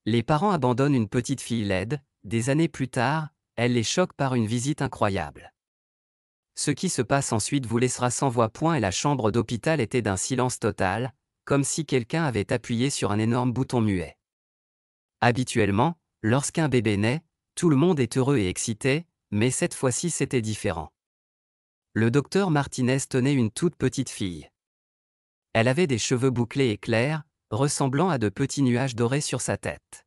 Les parents abandonnent une petite fille laide, des années plus tard, elle les choque par une visite incroyable. Ce qui se passe ensuite vous laissera sans voix point et la chambre d'hôpital était d'un silence total, comme si quelqu'un avait appuyé sur un énorme bouton muet. Habituellement, lorsqu'un bébé naît, tout le monde est heureux et excité, mais cette fois-ci c'était différent. Le docteur Martinez tenait une toute petite fille. Elle avait des cheveux bouclés et clairs, ressemblant à de petits nuages dorés sur sa tête.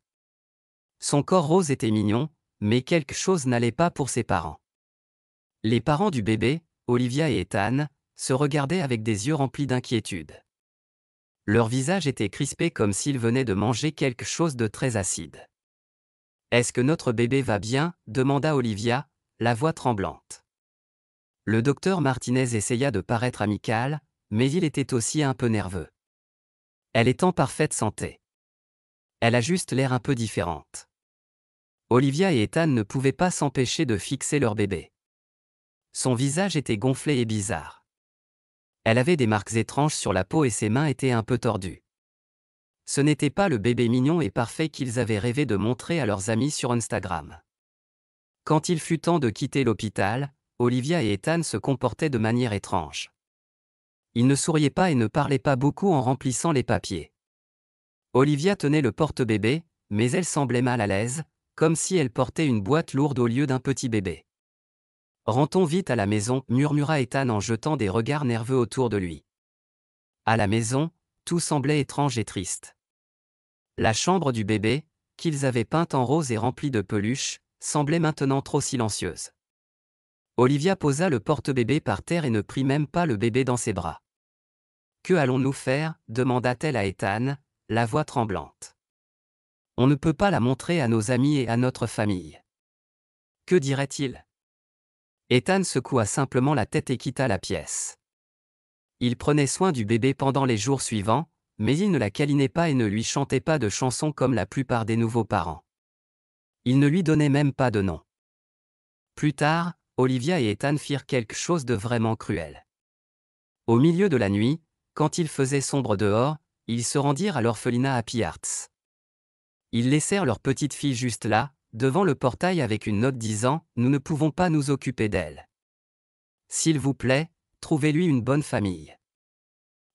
Son corps rose était mignon, mais quelque chose n'allait pas pour ses parents. Les parents du bébé, Olivia et Ethan, se regardaient avec des yeux remplis d'inquiétude. Leur visage était crispé comme s'ils venaient de manger quelque chose de très acide. « Est-ce que notre bébé va bien ?» demanda Olivia, la voix tremblante. Le docteur Martinez essaya de paraître amical, mais il était aussi un peu nerveux. Elle est en parfaite santé. Elle a juste l'air un peu différente. Olivia et Ethan ne pouvaient pas s'empêcher de fixer leur bébé. Son visage était gonflé et bizarre. Elle avait des marques étranges sur la peau et ses mains étaient un peu tordues. Ce n'était pas le bébé mignon et parfait qu'ils avaient rêvé de montrer à leurs amis sur Instagram. Quand il fut temps de quitter l'hôpital, Olivia et Ethan se comportaient de manière étrange. Ils ne souriaient pas et ne parlaient pas beaucoup en remplissant les papiers. Olivia tenait le porte-bébé, mais elle semblait mal à l'aise, comme si elle portait une boîte lourde au lieu d'un petit bébé. « Rentrons vite à la maison » murmura Ethan en jetant des regards nerveux autour de lui. À la maison, tout semblait étrange et triste. La chambre du bébé, qu'ils avaient peinte en rose et remplie de peluches, semblait maintenant trop silencieuse. Olivia posa le porte-bébé par terre et ne prit même pas le bébé dans ses bras. « Que allons-nous faire ?» demanda-t-elle à Ethan, la voix tremblante. « On ne peut pas la montrer à nos amis et à notre famille. » Que dirait-il ? Ethan secoua simplement la tête et quitta la pièce. Il prenait soin du bébé pendant les jours suivants, mais il ne la câlinait pas et ne lui chantait pas de chansons comme la plupart des nouveaux parents. Il ne lui donnait même pas de nom. Plus tard, Olivia et Ethan firent quelque chose de vraiment cruel. Au milieu de la nuit, quand il faisait sombre dehors, ils se rendirent à l'orphelinat Happy Hearts. Ils laissèrent leur petite fille juste là, devant le portail avec une note disant « Nous ne pouvons pas nous occuper d'elle. S'il vous plaît, trouvez-lui une bonne famille. »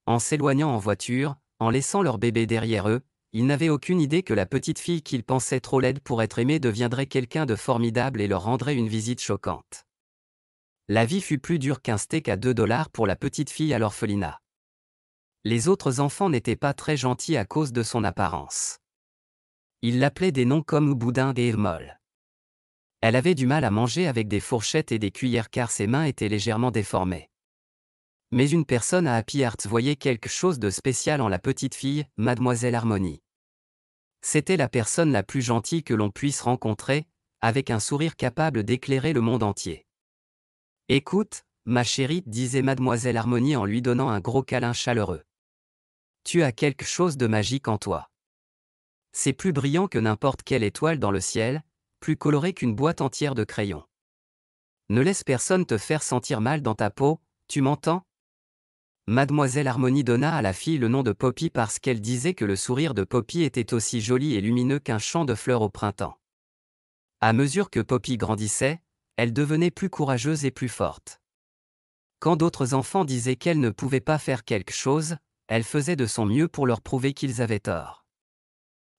En s'éloignant en voiture, en laissant leur bébé derrière eux, ils n'avaient aucune idée que la petite fille qu'ils pensaient trop laide pour être aimée deviendrait quelqu'un de formidable et leur rendrait une visite choquante. La vie fut plus dure qu'un steak à $2 pour la petite fille à l'orphelinat. Les autres enfants n'étaient pas très gentils à cause de son apparence. Ils l'appelaient des noms comme boudin et molle. Elle avait du mal à manger avec des fourchettes et des cuillères car ses mains étaient légèrement déformées. Mais une personne à Happy Hearts voyait quelque chose de spécial en la petite fille, Mademoiselle Harmonie. C'était la personne la plus gentille que l'on puisse rencontrer, avec un sourire capable d'éclairer le monde entier. « Écoute, ma chérie, » disait Mademoiselle Harmonie en lui donnant un gros câlin chaleureux. « Tu as quelque chose de magique en toi. C'est plus brillant que n'importe quelle étoile dans le ciel, plus coloré qu'une boîte entière de crayons. Ne laisse personne te faire sentir mal dans ta peau, tu m'entends ?» Mademoiselle Harmonie donna à la fille le nom de Poppy parce qu'elle disait que le sourire de Poppy était aussi joli et lumineux qu'un champ de fleurs au printemps. À mesure que Poppy grandissait, elle devenait plus courageuse et plus forte. Quand d'autres enfants disaient qu'elle ne pouvait pas faire quelque chose, elle faisait de son mieux pour leur prouver qu'ils avaient tort.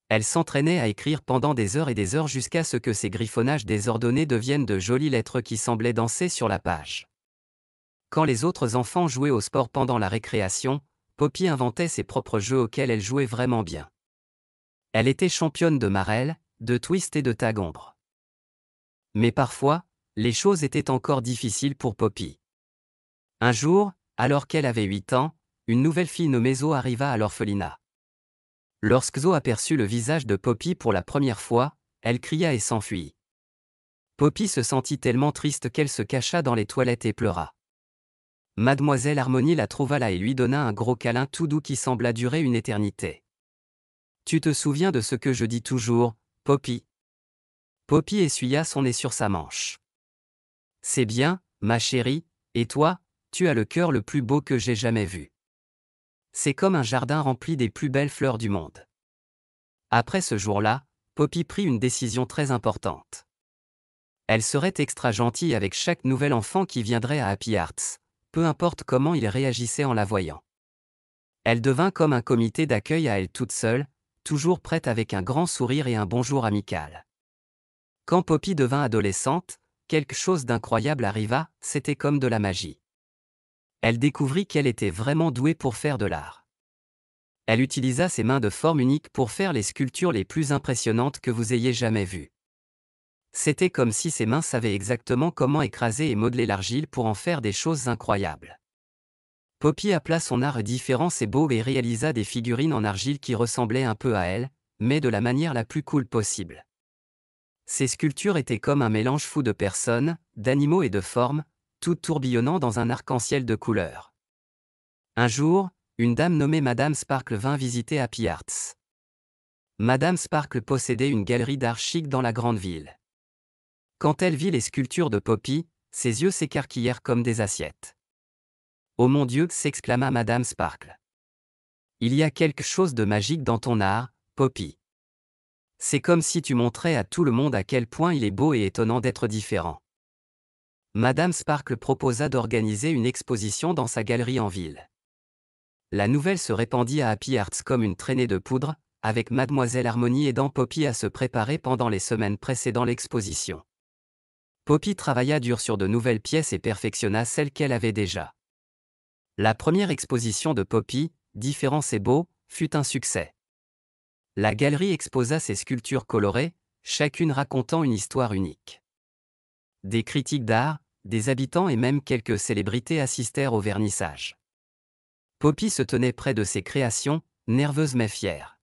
Elle s'entraînait à écrire pendant des heures et des heures jusqu'à ce que ses griffonnages désordonnés deviennent de jolies lettres qui semblaient danser sur la page. Quand les autres enfants jouaient au sport pendant la récréation, Poppy inventait ses propres jeux auxquels elle jouait vraiment bien. Elle était championne de marelle, de twist et de tag-ombre. Mais parfois, les choses étaient encore difficiles pour Poppy. Un jour, alors qu'elle avait 8 ans, une nouvelle fille nommée Zo arriva à l'orphelinat. Lorsque Zo aperçut le visage de Poppy pour la première fois, elle cria et s'enfuit. Poppy se sentit tellement triste qu'elle se cacha dans les toilettes et pleura. Mademoiselle Harmonie la trouva là et lui donna un gros câlin tout doux qui sembla durer une éternité. « Tu te souviens de ce que je dis toujours, Poppy ?» Poppy essuya son nez sur sa manche. « C'est bien, ma chérie, et toi, tu as le cœur le plus beau que j'ai jamais vu. C'est comme un jardin rempli des plus belles fleurs du monde. » Après ce jour-là, Poppy prit une décision très importante. Elle serait extra gentille avec chaque nouvel enfant qui viendrait à Happy Hearts, peu importe comment il réagissait en la voyant. Elle devint comme un comité d'accueil à elle toute seule, toujours prête avec un grand sourire et un bonjour amical. Quand Poppy devint adolescente, quelque chose d'incroyable arriva, c'était comme de la magie. Elle découvrit qu'elle était vraiment douée pour faire de l'art. Elle utilisa ses mains de forme unique pour faire les sculptures les plus impressionnantes que vous ayez jamais vues. C'était comme si ses mains savaient exactement comment écraser et modeler l'argile pour en faire des choses incroyables. Poppy appela son art différent et beau et réalisa des figurines en argile qui ressemblaient un peu à elle, mais de la manière la plus cool possible. Ces sculptures étaient comme un mélange fou de personnes, d'animaux et de formes, toutes tourbillonnant dans un arc-en-ciel de couleurs. Un jour, une dame nommée Madame Sparkle vint visiter Happy Hearts. Madame Sparkle possédait une galerie d'art chic dans la grande ville. Quand elle vit les sculptures de Poppy, ses yeux s'écarquillèrent comme des assiettes. « Oh mon Dieu !» s'exclama Madame Sparkle. « Il y a quelque chose de magique dans ton art, Poppy. C'est comme si tu montrais à tout le monde à quel point il est beau et étonnant d'être différent. » Madame Sparkle proposa d'organiser une exposition dans sa galerie en ville. La nouvelle se répandit à Happy Hearts comme une traînée de poudre, avec Mademoiselle Harmonie aidant Poppy à se préparer pendant les semaines précédant l'exposition. Poppy travailla dur sur de nouvelles pièces et perfectionna celles qu'elle avait déjà. La première exposition de Poppy, Différents et beau, fut un succès. La galerie exposa ses sculptures colorées, chacune racontant une histoire unique. Des critiques d'art, des habitants et même quelques célébrités assistèrent au vernissage. Poppy se tenait près de ses créations, nerveuse mais fière.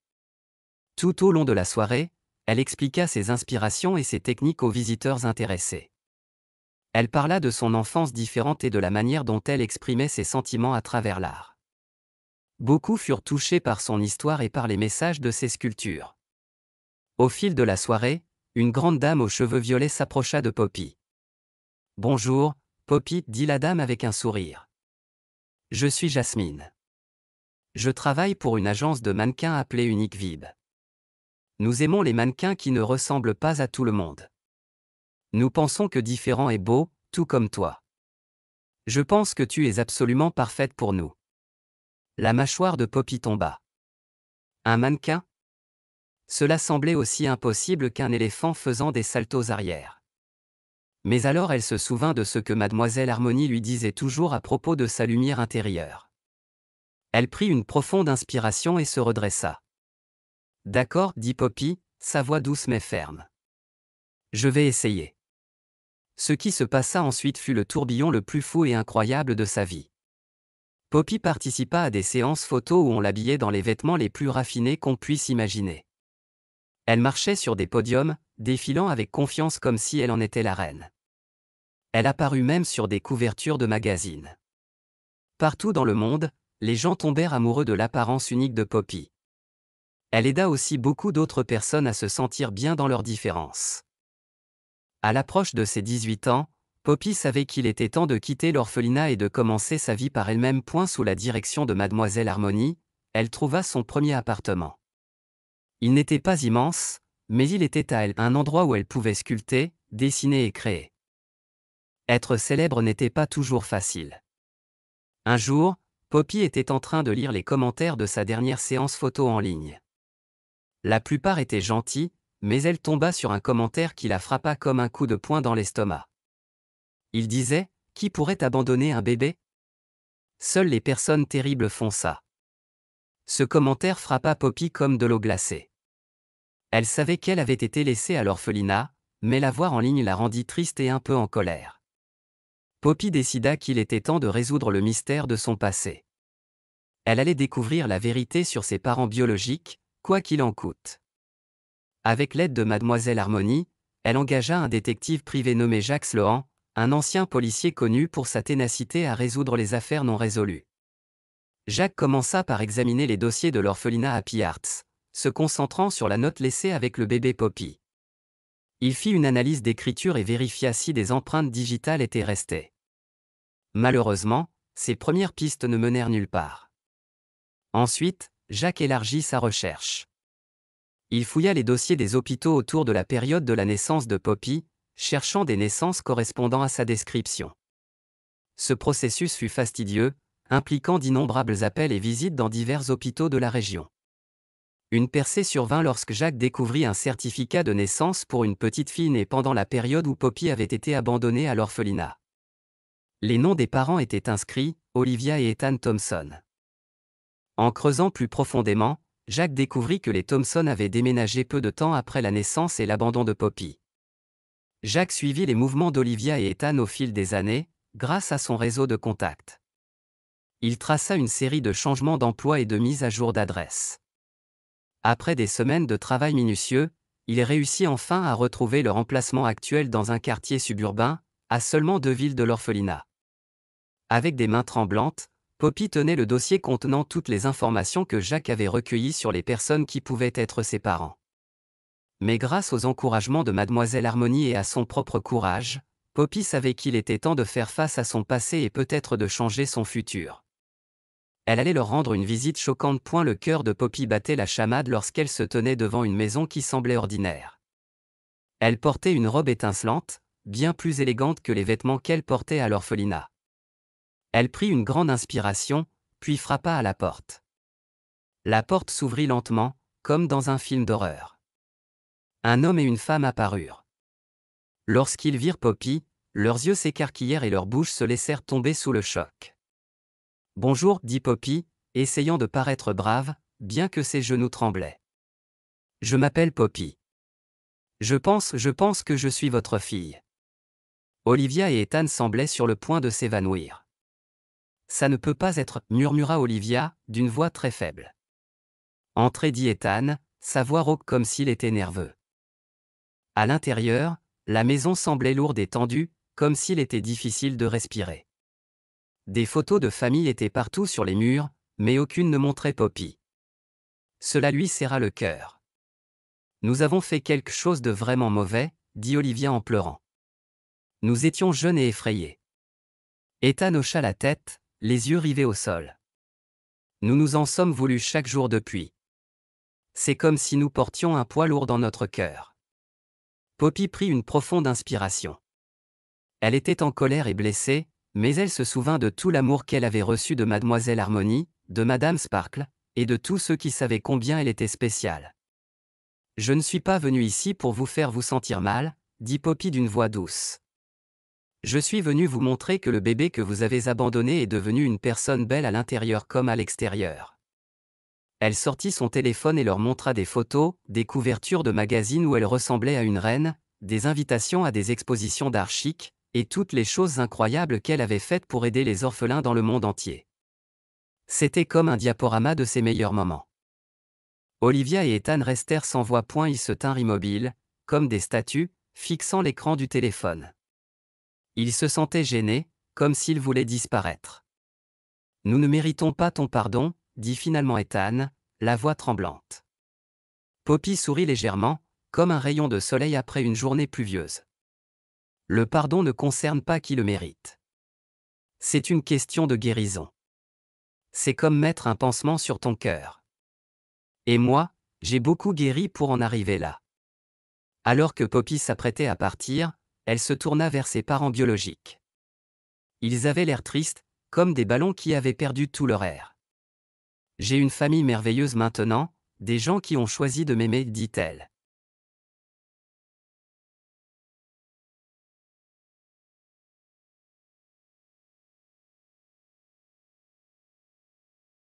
Tout au long de la soirée, elle expliqua ses inspirations et ses techniques aux visiteurs intéressés. Elle parla de son enfance différente et de la manière dont elle exprimait ses sentiments à travers l'art. Beaucoup furent touchés par son histoire et par les messages de ses sculptures. Au fil de la soirée, une grande dame aux cheveux violets s'approcha de Poppy. « Bonjour, Poppy » dit la dame avec un sourire. « Je suis Jasmine. Je travaille pour une agence de mannequins appelée Unique Vib. Nous aimons les mannequins qui ne ressemblent pas à tout le monde. Nous pensons que différent est beau, tout comme toi. Je pense que tu es absolument parfaite pour nous. » La mâchoire de Poppy tomba. Un mannequin? Cela semblait aussi impossible qu'un éléphant faisant des saltos arrière. Mais alors elle se souvint de ce que Mademoiselle Harmonie lui disait toujours à propos de sa lumière intérieure. Elle prit une profonde inspiration et se redressa. « D'accord, » dit Poppy, sa voix douce mais ferme. « Je vais essayer. » Ce qui se passa ensuite fut le tourbillon le plus fou et incroyable de sa vie. Poppy participa à des séances photos où on l'habillait dans les vêtements les plus raffinés qu'on puisse imaginer. Elle marchait sur des podiums, défilant avec confiance comme si elle en était la reine. Elle apparut même sur des couvertures de magazines. Partout dans le monde, les gens tombèrent amoureux de l'apparence unique de Poppy. Elle aida aussi beaucoup d'autres personnes à se sentir bien dans leurs différences. À l'approche de ses 18 ans, Poppy savait qu'il était temps de quitter l'orphelinat et de commencer sa vie par elle-même. Sous la direction de Mademoiselle Harmonie, elle trouva son premier appartement. Il n'était pas immense, mais il était à elle un endroit où elle pouvait sculpter, dessiner et créer. Être célèbre n'était pas toujours facile. Un jour, Poppy était en train de lire les commentaires de sa dernière séance photo en ligne. La plupart étaient gentils, mais elle tomba sur un commentaire qui la frappa comme un coup de poing dans l'estomac. Il disait « Qui pourrait abandonner un bébé ? Seules les personnes terribles font ça. » Ce commentaire frappa Poppy comme de l'eau glacée. Elle savait qu'elle avait été laissée à l'orphelinat, mais la voir en ligne la rendit triste et un peu en colère. Poppy décida qu'il était temps de résoudre le mystère de son passé. Elle allait découvrir la vérité sur ses parents biologiques, quoi qu'il en coûte. Avec l'aide de Mademoiselle Harmonie, elle engagea un détective privé nommé Jacques Sloan, un ancien policier connu pour sa ténacité à résoudre les affaires non résolues. Jacques commença par examiner les dossiers de l'orphelinat Happy Hearts, se concentrant sur la note laissée avec le bébé Poppy. Il fit une analyse d'écriture et vérifia si des empreintes digitales étaient restées. Malheureusement, ses premières pistes ne menèrent nulle part. Ensuite, Jacques élargit sa recherche. Il fouilla les dossiers des hôpitaux autour de la période de la naissance de Poppy, cherchant des naissances correspondant à sa description. Ce processus fut fastidieux, impliquant d'innombrables appels et visites dans divers hôpitaux de la région. Une percée survint lorsque Jacques découvrit un certificat de naissance pour une petite fille née pendant la période où Poppy avait été abandonnée à l'orphelinat. Les noms des parents étaient inscrits, Olivia et Ethan Thompson. En creusant plus profondément, Jacques découvrit que les Thompson avaient déménagé peu de temps après la naissance et l'abandon de Poppy. Jacques suivit les mouvements d'Olivia et Ethan au fil des années, grâce à son réseau de contacts. Il traça une série de changements d'emploi et de mise à jour d'adresse. Après des semaines de travail minutieux, il réussit enfin à retrouver leur emplacement actuel dans un quartier suburbain, à seulement 2 villes de l'orphelinat. Avec des mains tremblantes, Poppy tenait le dossier contenant toutes les informations que Jacques avait recueillies sur les personnes qui pouvaient être ses parents. Mais grâce aux encouragements de Mademoiselle Harmonie et à son propre courage, Poppy savait qu'il était temps de faire face à son passé et peut-être de changer son futur. Elle allait leur rendre une visite choquante. Le cœur de Poppy battait la chamade lorsqu'elle se tenait devant une maison qui semblait ordinaire. Elle portait une robe étincelante, bien plus élégante que les vêtements qu'elle portait à l'orphelinat. Elle prit une grande inspiration, puis frappa à la porte. La porte s'ouvrit lentement, comme dans un film d'horreur. Un homme et une femme apparurent. Lorsqu'ils virent Poppy, leurs yeux s'écarquillèrent et leurs bouches se laissèrent tomber sous le choc. « Bonjour, dit Poppy, essayant de paraître brave, bien que ses genoux tremblaient. Je m'appelle Poppy. Je pense que je suis votre fille. » Olivia et Ethan semblaient sur le point de s'évanouir. « Ça ne peut pas être, » murmura Olivia, d'une voix très faible. « Entrez, dit Ethan, sa voix rauque comme s'il était nerveux. À l'intérieur, la maison semblait lourde et tendue, comme s'il était difficile de respirer. Des photos de famille étaient partout sur les murs, mais aucune ne montrait Poppy. Cela lui serra le cœur. « Nous avons fait quelque chose de vraiment mauvais, » dit Olivia en pleurant. « Nous étions jeunes et effrayés. » Ethan hocha la tête, les yeux rivés au sol. « Nous nous en sommes voulus chaque jour depuis. C'est comme si nous portions un poids lourd dans notre cœur. » Poppy prit une profonde inspiration. Elle était en colère et blessée, mais elle se souvint de tout l'amour qu'elle avait reçu de Mademoiselle Harmonie, de Madame Sparkle, et de tous ceux qui savaient combien elle était spéciale. « Je ne suis pas venue ici pour vous faire vous sentir mal, » dit Poppy d'une voix douce. « Je suis venue vous montrer que le bébé que vous avez abandonné est devenu une personne belle à l'intérieur comme à l'extérieur. » Elle sortit son téléphone et leur montra des photos, des couvertures de magazines où elle ressemblait à une reine, des invitations à des expositions d'art chic, et toutes les choses incroyables qu'elle avait faites pour aider les orphelins dans le monde entier. C'était comme un diaporama de ses meilleurs moments. Olivia et Ethan restèrent sans voix. Ils se tinrent immobiles, comme des statues, fixant l'écran du téléphone. Ils se sentaient gênés, comme s'ils voulaient disparaître. « Nous ne méritons pas ton pardon, » dit finalement Ethan, la voix tremblante. Poppy sourit légèrement, comme un rayon de soleil après une journée pluvieuse. Le pardon ne concerne pas qui le mérite. C'est une question de guérison. C'est comme mettre un pansement sur ton cœur. Et moi, j'ai beaucoup guéri pour en arriver là. Alors que Poppy s'apprêtait à partir, elle se tourna vers ses parents biologiques. Ils avaient l'air tristes, comme des ballons qui avaient perdu tout leur air. « J'ai une famille merveilleuse maintenant, des gens qui ont choisi de m'aimer, dit-elle.